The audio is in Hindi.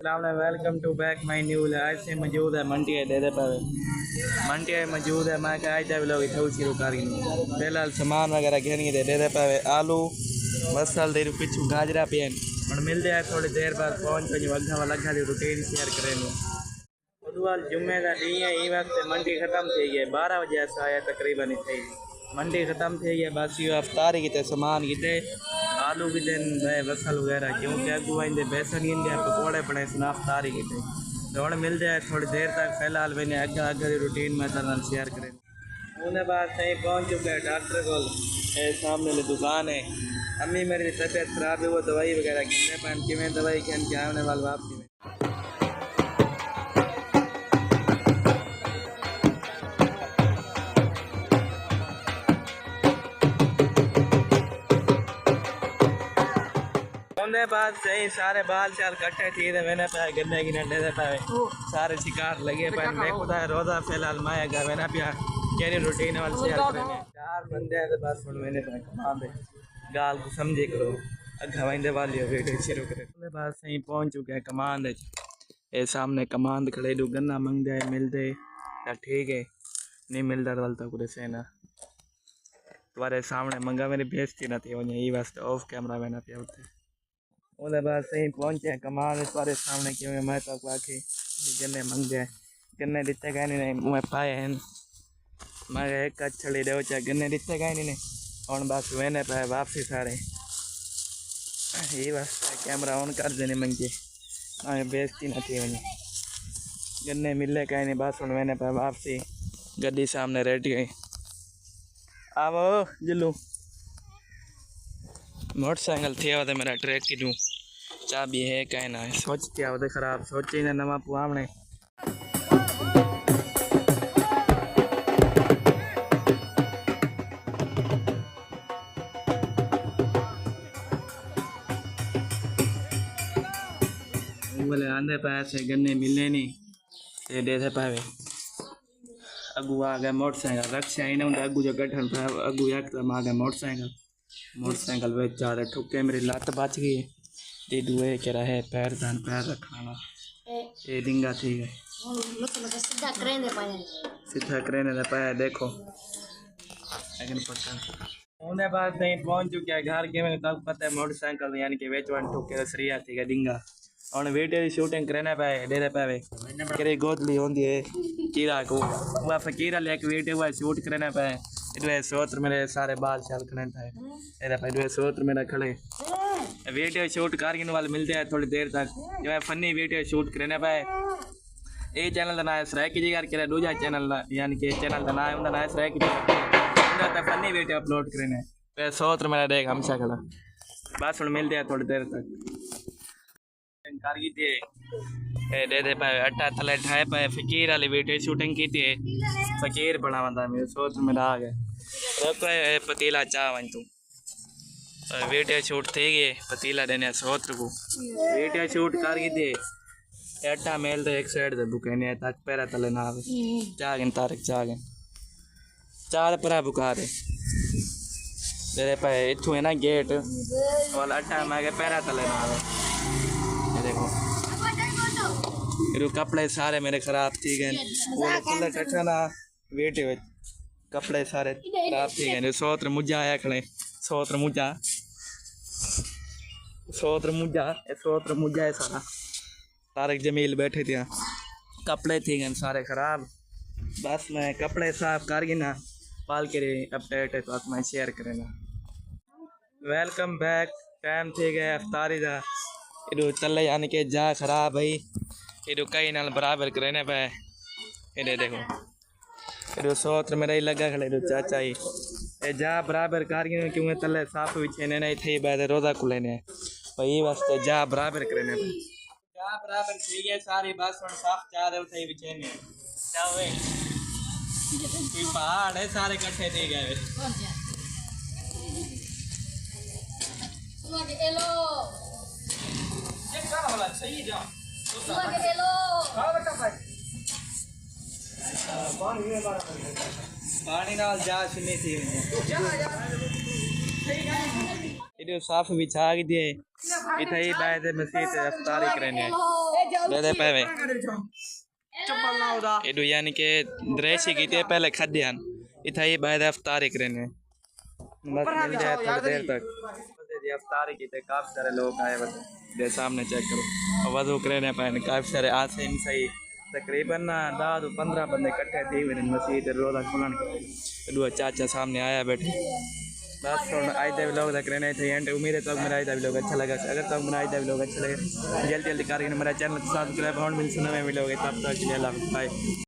Welcome to back my new. आज से मौजूद है मंडी है दे पावे मंडी है मौजूद है। मैं क्या आज लोग शुरू कर फिलहाल सामान वगैरह घेनी दे पावे आलू मसल दे पिछू गाजरा पेन और मिलते हैं थोड़ी देर बाद पहुँच पे अग्गा वाला अग्गा की रूटीन शेयर करेंगे। बुधवार जुम्मे का डी है वक्त मंडी खत्म थी गई 12 बजे ऐसा आया तकरीबन थी मंडी खत्म थी गई बस ये अफ्तारी किते सामान किते आलू की दिन बसल वगैरह क्योंकि अगू आते बेसन गिनते पकौड़े बने अफ्तारी किते तो हम मिलते हैं थोड़ी देर तक। फिलहाल मैंने अग्गा अग्गा की रूटीन मैं तरह शेयर करें। उन्हें बाद सही पहुँच चुके हैं डॉक्टर को सामने वाली दुकान है। अम्मी मेरी तबीयत खराब है वो दवाई वगैरह गिनने पान कि दवाई खेन के आने वाले वापसी में बाद सही सारे बाल चाल कट्ठे थी मैंने पाया गन्ने की नंडे दे पाए सारे शिकार लगे पाए मैं खुदा रोजा फिलहाल माया गा मैंने पिया केरी रूटीन वाल शेयर करेंगे। 4 बंदे हैं तो बस सुन मैंने पाया कमां पे गाल को समझे करो अग्गा वंदे वाली वीडियो शुरू करें। उसके बाद सही पहुंच चुके हैं कमांड ए सामने कमांड खड़े दो गन्ना मंगदे मिलते या ठीक है नहीं मिलता तो वालता पूरे सेना तुम्हारे सामने मंगा मेरी बेइज्जती ना थी वहीं ये वास्ते ऑफ कैमरा मैंने पिया उठे। उसके बाद सही पहुँचे कमाल तुम्हारे सामने क्योंकि मैं तो आखी गन्ने मंगे गन्ने दिते गए नहीं मैं पाए हैं मैं एक छड़ी दे चाहे गन्ने दिते गए नहीं और बस वेने पाए वापसी सारे ये बस कैमरा ऑन कर देने मंगे मैं बेइज्जती ना थी वहीं गन्ने मिले कहीं नहीं बस हम वेने पाए वापसी गड्डी सामने रेट गई आवो जिलू मोटरसाइकिल थी आवते मेरा ट्रैक की दूँ चाबी है कहीं ना सोच के आवते खराब सोचे ना नवा पुआवने बोले आंधे पैसे गन्ने मिले नहीं ये दे पावे अगू आ गए मोटरसाइकिल रक्षा ही ना अगू जो गठन अगू एकदम आ गए मोटरसाइकिल वे ज़्यादा ठुके मेरी लत बच गई ते दुए कह रहा है पैर दान पैर रखना ये डिंगा थी गए सीधा करेने दे पाया देखो लेकिन पता उन्हें बाद नहीं पहुंच चुके हैं घर के। मैंने तब पता है मोटरसाइकिल यानी कि वेचवन ठुके सरिया थी गए डिंगा और वीडियो की शूटिंग करने पाए दे पावे करे गोदली होंदी है कीड़ा को वह फकीरा लेके वीडियो हुआ शूट करने पाए इधर सोत्र मेरे सारे बाल चाल करने पाए इधर पे इधर सोत्र मेरा खड़े वीडियो शूट करने वाले मिलते हैं थोड़ी देर तक जो है फनी वीडियो शूट करने पाए। ये चैनल का नाम है सराय की जिगर के दूसरा चैनल यानी कि चैनल का नाम है उनका नाम है सराय की जिगर फनी वीडियो अपलोड करने पे सोत्र मेरा देख हमेशा खड़ा बस हम मिलते हैं थोड़ी देर तक दे पाए अट्टा थले ठाए पाए फकीर वाली वीडियो शूटिंग की थी फकीर बना बंदा मेरे सोच मेरा आ गए पतीला चाह वन तू वीडियो शूट थी गए पतीला देने सोत्र को वीडियो शूट कर थी अट्टा मेल तो एक साइड से बुके तक पैरा तले ना चागन तारक चागन चार परा बुका दे पाए इतू है ना गेट और अट्टा मैं पैरा तले ना देखो कपड़े सारे मेरे खराब थी गए टट्ठा ना वेट कपड़े सारे खराब थी गए सोत्र मुझा आया खड़े सोत्र मुझा है सारा तारक जमील बैठे थे कपड़े थी गए सारे खराब बस मैं कपड़े साफ कर ना पाल के अपडेट है तो मैं शेयर करेगा। वेलकम बैक टाइम थी गए अफ्तारी का इधर तले यानी कि जा खराब भाई इधर कई नाल बराबर करने पे इधर देखो इधर सोत्र मेरा ही लगा खड़े इधर चाचा ही ए जा बराबर कारगिन क्यों तले साफ बिछेने नहीं थे बाद रोजा खुले ने भाई वास्ते जा बराबर करने पे जा बराबर ठीक है सारी बस और साफ चाह दे उठे बिछेने जावे कोई पहाड़ है सारे इकट्ठे थे गए सही जा पानी नाल जा सुनी थी इधर साफ बिछा के दिए इधर ही बैठे मस्जिद अफ्तारी करने दे पावे एडू यानी के द्रेसी की ते पहले खाद्यान इथा ये बाद अफ्तार करने बस मिल जाए थोड़ी देर तक ये अफ्तार की ते काफी सारे लोग आए बस दे सामने चेक करो वजू करने पाए काफी सारे आज से सही तकरीबन 10-15 बंदे इकट्ठे थे हुए मस्जिद रोजा खुलन दो चाचा सामने आया बैठे बस आज का व्लॉग तक रहने थे एंड उम्मीद है तो मेरा आज का व्लॉग अच्छा लगा अगर तो मेरा आज का व्लॉग अच्छा लगे जल्दी जल्दी करके मेरा चैनल सब्सक्राइब और मिल सुना में व्लॉग तब तक के लिए अल्लाह हाफ़िज़ बाय।